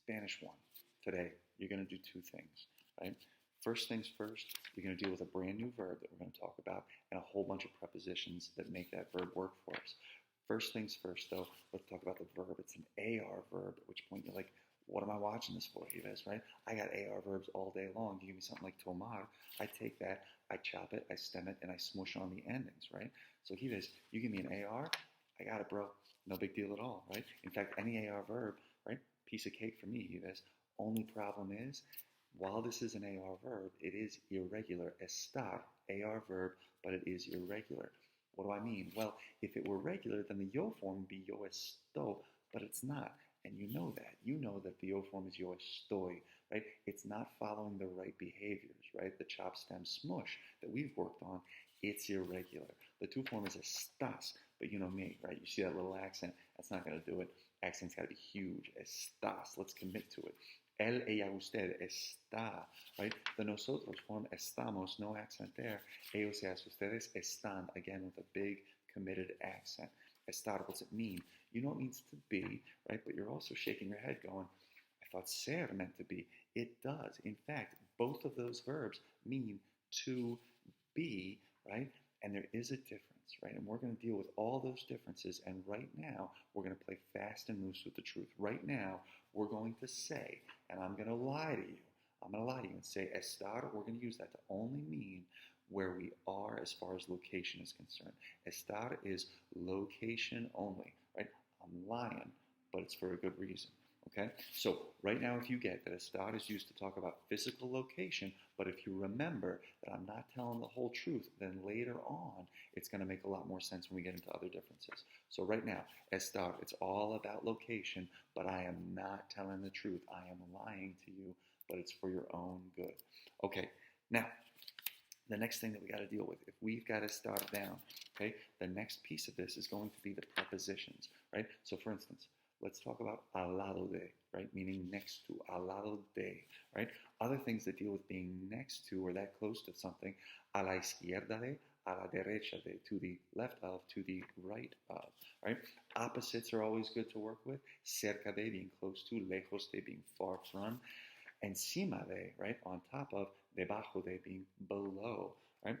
Spanish 1. Today, you're going to do two things, right? First things first, you're going to deal with a brand new verb that we're going to talk about and a whole bunch of prepositions that make that verb work for us. First things first, though, let's talk about the verb. It's an AR verb, at which point you're like, what am I watching this for, Yves, right? I got AR verbs all day long. You give me something like tomar, I take that, I chop it, I stem it, and I smush on the endings, right? So Yves, you give me an AR, I got it, bro. No big deal at all, right? In fact, any AR verb, right? Piece of cake for me, Yves. Only problem is, while this is an AR verb, it is irregular. Estar, AR verb, but it is irregular. What do I mean? Well, if it were regular, then the yo form would be yo esto, but it's not. And you know that. You know that the yo form is yo estoy, right? It's not following the right behaviors, right? The chop, stem, smush that we've worked on, it's irregular. The to form is estás, but you know me, right? You see that little accent? That's not going to do it. Accent's got to be huge. Estás. Let's commit to it. Él, ella, usted está, right? The nosotros form estamos, no accent there. Ellos, ellas, ustedes están, again with a big committed accent. Estar, what's it mean? You know it means to be, right? But you're also shaking your head going, I thought ser meant to be. It does. In fact, both of those verbs mean to be, right? And there is a difference, right? And we're going to deal with all those differences. And right now, we're going to play fast and loose with the truth. Right now, we're going to say, and I'm going to lie to you. I'm going to lie to you and say estar. We're going to use that to only mean where we are as far as location is concerned. Estar is location only, right? I'm lying, but it's for a good reason. Okay, so right now, if you get that estar is used to talk about physical location, but if you remember that I'm not telling the whole truth, then later on, it's going to make a lot more sense when we get into other differences. So right now, estar, it's all about location, but I am not telling the truth. I am lying to you, but it's for your own good. Okay, now, the next thing that we got to deal with, if we've got to start down, okay, the next piece of this is going to be the prepositions, right? So for instance, let's talk about al lado de, right? Meaning next to, al lado de, right? Other things that deal with being next to or that close to something, a la izquierda de, a la derecha de, to the left of, to the right of, right? Opposites are always good to work with. Cerca de, being close to, lejos de, being far from, encima de, right? On top of, debajo de, being below, right?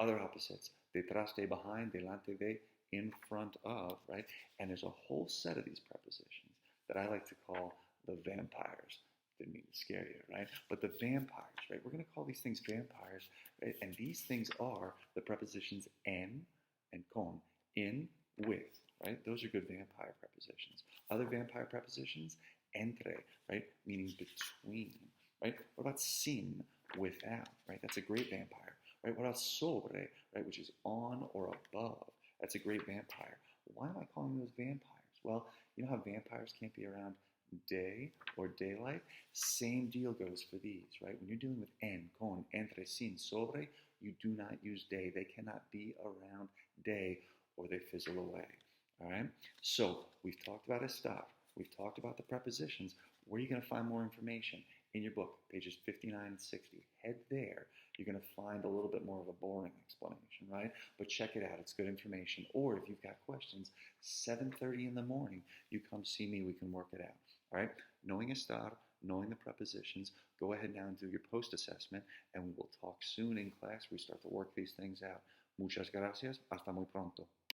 Other opposites, detrás de, behind, delante de, in front of, right? And there's a whole set of these prepositions that I like to call the vampires. Didn't mean to scare you, right? But the vampires, right? We're going to call these things vampires, right? And these things are the prepositions en and con, in, with, right? Those are good vampire prepositions. Other vampire prepositions, entre, right? Meaning between, right? What about sin, without, right? That's a great vampire, right? What about sobre, right? Which is on or above. That's a great vampire. Why am I calling those vampires? Well, you know how vampires can't be around day or daylight? Same deal goes for these, right? When you're dealing with en, con, entre, sin, sobre, you do not use day. They cannot be around day or they fizzle away, all right? So we've talked about estar. We've talked about the prepositions. Where are you going to find more information? In your book, pages 59 and 60. Head there. You're going to find a little bit more of a boring explanation, right? But check it out. It's good information. Or if you've got questions, 7:30 in the morning, you come see me. We can work it out, all right? Knowing estar, knowing the prepositions, go ahead now and do your post-assessment, and we will talk soon in class. We start to work these things out. Muchas gracias. Hasta muy pronto.